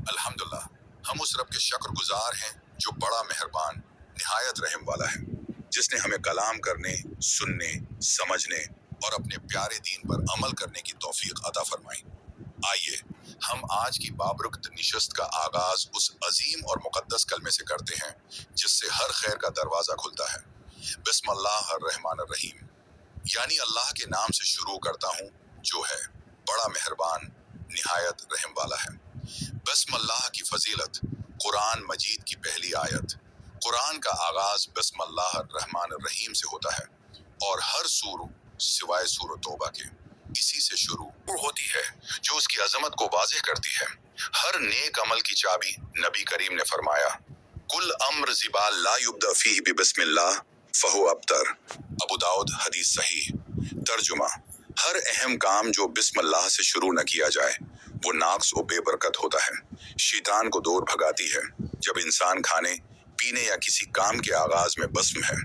الحمدللہ ہم اس رب کے شکر گزار ہیں جو بڑا مہربان نہایت رحم والا ہے، جس نے ہمیں کلام کرنے، سننے، سمجھنے اور اپنے پیارے دین پر عمل کرنے کی توفیق عطا فرمائی۔ آئیے ہم آج کی بابرکت نشست کا آغاز اس عظیم اور مقدس کلمے سے کرتے ہیں جس سے ہر خیر کا دروازہ کھلتا ہے۔ بسم اللہ الرحمن الرحیم، یعنی اللہ کے نام سے شروع کرتا ہوں جو ہے بڑا مہربان نہایت رحم والا ہے۔ بسم اللہ کی فضیلت، قرآن مجید کی پہلی آیت۔ قرآن کا آغاز بسم اللہ الرحمن الرحیم سے ہوتا ہے اور ہر سورہ سوائے سورہ توبہ کے اسی سے شروع ہوتی ہے جو اس کی عظمت کو واضح کرتی ہے۔ ہر نیک عمل کی چابی نبی کریم نے فرمایا، کل امر زبال لا یبدأ فیہ ببسم اللہ فہو ابتر۔ ابو داؤد حدیث صحیح۔ ترجمہ، ہر اہم کام جو بسم اللہ سے شروع نہ کیا جائے وہ ناقص و بے برکت ہوتا ہے، شیطان کو دور بھگاتی ہے۔ جب انسان کھانے پینے یا کسی کام کے آغاز میں بسم ہے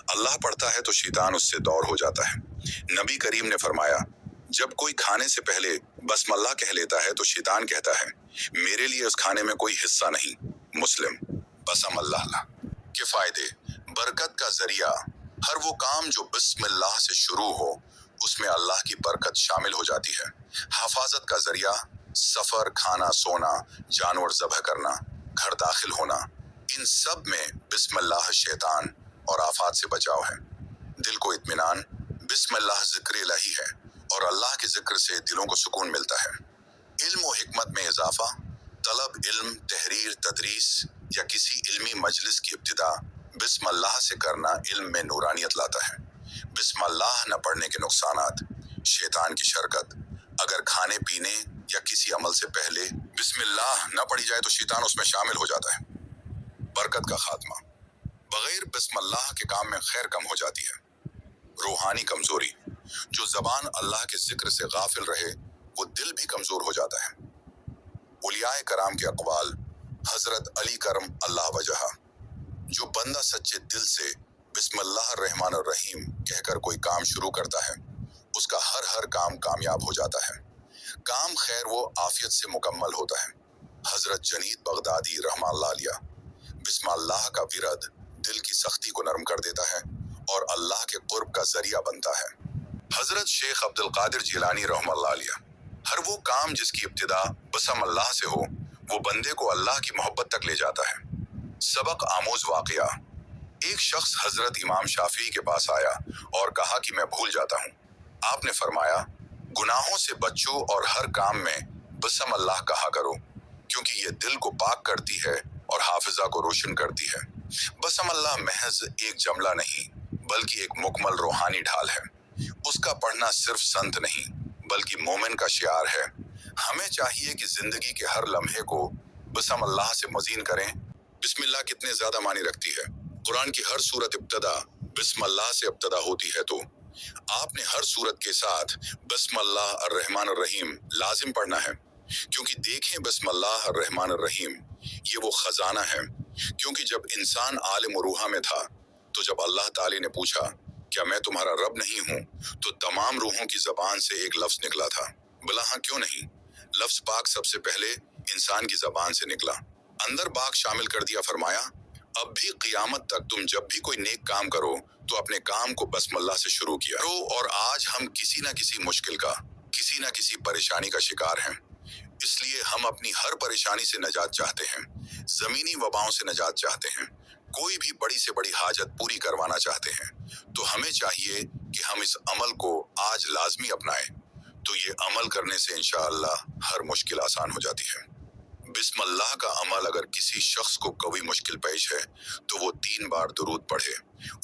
اللہ پڑھتا ہے تو شیطان اس سے دور ہو جاتا ہے۔ نبی کریم نے فرمایا، جب کوئی کھانے سے پہلے بسم اللہ کہہ لیتا ہے تو شیطان کہتا ہے میرے لیے اس کھانے میں کوئی حصہ نہیں۔ مسلم۔ بسم اللہ کے فائدے، برکت کا ذریعہ، ہر وہ کام جو بسم اللہ سے شروع ہو اس میں اللہ کی برکت شامل ہو جاتی ہے۔ حفاظت کا ذریعہ، سفر، کھانا، سونا، جانور ذبح کرنا، گھر داخل ہونا، ان سب میں بسم اللہ شیطان اور آفات سے بچاؤ ہے۔ دل کو اطمینان، بسم اللہ ذکر الہی ہے اور اللہ کے ذکر سے دلوں کو سکون ملتا ہے۔ علم و حکمت میں اضافہ، طلب علم، تحریر، تدریس یا کسی علمی مجلس کی ابتدا بسم اللہ سے کرنا علم میں نورانیت لاتا ہے۔ بسم اللہ نہ پڑھنے کے نقصانات، شیطان کی شرکت، اگر کھانے پینے یا کسی عمل سے پہلے بسم اللہ نہ پڑھی جائے تو شیطان اس میں شامل ہو جاتا ہے۔ برکت کا خاتمہ، بغیر بسم اللہ کے کام میں خیر کم ہو جاتی ہے۔ روحانی کمزوری، جو زبان اللہ کے ذکر سے غافل رہے وہ دل بھی کمزور ہو جاتا ہے۔ اولیاء کرام کے اقوال، حضرت علی کرم اللہ وجہہ، جو بندہ سچے دل سے بسم اللہ الرحمن الرحیم کہہ کر کوئی کام شروع کرتا ہے اس کا ہر کام کامیاب ہو جاتا ہے۔ کام خیر و عافیت سے مکمل ہوتا ہے۔ حضرت جنید بغدادی رحمہ اللہ علیہ، بسم اللہ کا ورد دل کی سختی کو نرم کر دیتا ہے اور اللہ کے قرب کا ذریعہ بنتا ہے۔ حضرت شیخ عبد القادر جیلانی رحمہ اللہ علیہ، ہر وہ کام جس کی ابتدا بسم اللہ سے ہو وہ بندے کو اللہ کی محبت تک لے جاتا ہے۔ سبق آموز واقعہ، ایک شخص حضرت امام شافعی کے پاس آیا اور کہا کہ میں بھول جاتا ہوں۔ آپ نے فرمایا، گناہوں سے بچو اور ہر کام میں بسم اللہ کہا کرو کیونکہ یہ دل کو پاک کرتی ہے اور حافظہ کو روشن کرتی ہے۔ بسم اللہ محض ایک جملہ نہیں بلکہ ایک مکمل روحانی ڈھال ہے۔ اس کا پڑھنا صرف سنت نہیں بلکہ مومن کا شعار ہے۔ ہمیں چاہیے کہ زندگی کے ہر لمحے کو بسم اللہ سے مزین کریں۔ بسم اللہ کتنے زیادہ معنی رکھتی ہے۔ قرآن کی ہر سورت ابتدا بسم اللہ سے ابتدا ہوتی ہے تو آپ نے ہر سورت کے ساتھ بسم اللہ الرحمن الرحیم لازم پڑھنا ہے، کیونکہ دیکھیں بسم اللہ الرحمن الرحیم یہ وہ خزانہ ہے، کیونکہ جب انسان عالم و روحہ میں تھا تو جب اللہ تعالی نے پوچھا کیا میں تمہارا رب نہیں ہوں تو تمام روحوں کی زبان سے ایک لفظ نکلا تھا، بلا ہاں کیوں نہیں؟ لفظ پاک سب سے پہلے انسان کی زبان سے نکلا، اندر پاک شامل کر دیا، فرمایا اب بھی قیامت تک تم جب بھی کوئی نیک کام کرو تو اپنے کام کو بسم اللہ سے شروع کیا کرو۔ اور آج ہم کسی نہ کسی مشکل کا، کسی نہ کسی پریشانی کا شکار ہیں، اس لیے ہم اپنی ہر پریشانی سے نجات چاہتے ہیں، زمینی وباؤں سے نجات چاہتے ہیں، کوئی بھی بڑی سے بڑی حاجت پوری کروانا چاہتے ہیں، تو ہمیں چاہیے کہ ہم اس عمل کو آج لازمی اپنائیں، تو یہ عمل کرنے سے انشاءاللہ ہر مشکل آسان ہو جاتی ہے۔ بسم اللہ کا عمل، اگر کسی شخص کو کوئی مشکل پیش ہے تو وہ 3 بار درود پڑھے،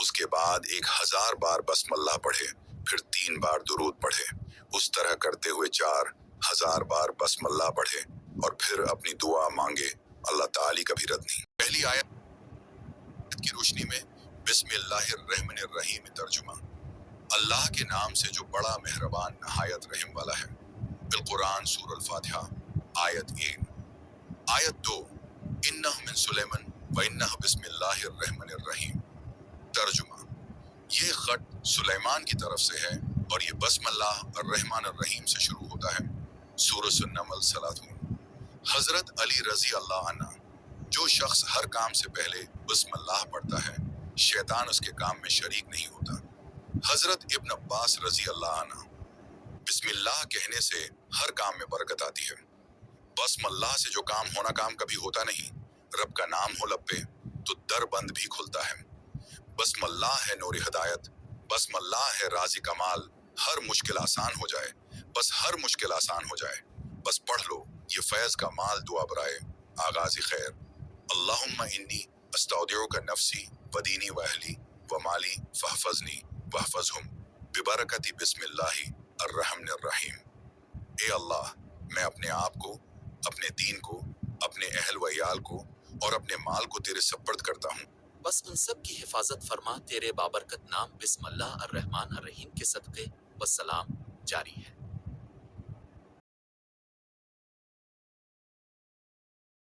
اس کے بعد 1000 بار بسم اللہ پڑھے، پھر 3 بار درود پڑھے، اس طرح کرتے ہوئے 4000 بار بسم اللہ پڑھے اور پھر اپنی دعا مانگے، اللہ تعالی کا بھی رد نہیں۔ پہلی آیت کی روشنی میں بسم اللہ الرحمن الرحیم ترجمہ، اللہ کے نام سے جو بڑا مہربان نہایت رحم والا ہے۔ بالقرآن سورہ الفاتحہ آیت 1۔ آیت 2، انہ من سلیمان و انہ بسم اللہ الرحمن الرحیم ترجمہ، یہ خط سلیمان کی طرف سے ہے اور یہ بسم اللہ الرحمن الرحیم سے شروع ہوتا ہے۔ سورۃ النمل 30۔ حضرت علی رضی اللہ عنہ: جو شخص ہر کام سے پہلے بسم اللہ پڑھتا ہے، شیطان اس کے کام میں شریک نہیں ہوتا۔ حضرت ابن عباس رضی اللہ عنہ: بسم اللہ کہنے سے ہر کام میں برکت آتی ہے۔ بسم اللہ سے جو کام ہونا کام کبھی ہوتا نہیں۔ رب کا نام ہو لب پہ تو در بند بھی کھلتا ہے۔ بسم اللہ ہے نور ہدایت، بسم اللہ ہے راز کمال۔ ہر مشکل آسان ہو جائے، بس ہر مشکل آسان ہو جائے، بس پڑھ لو یہ فیض کا مال دعا برائے آغاز خیر۔ اللہم انی استودعک نفسی و دینی و اہلی و مالی فاحفظنی واحفظہم ببرکت بسم اللہ الرحمن الرحیم۔ اے اللہ، میں اپنے آپ کو، اپنے دین کو، اپنے اہل و عیال کو اور اپنے مال کو تیرے سپرد کرتا ہوں۔ بس ان سب کی حفاظت فرما تیرے بابرکت نام بسم اللہ الرحمن الرحیم کے صدقے، والسلام جاری ہے۔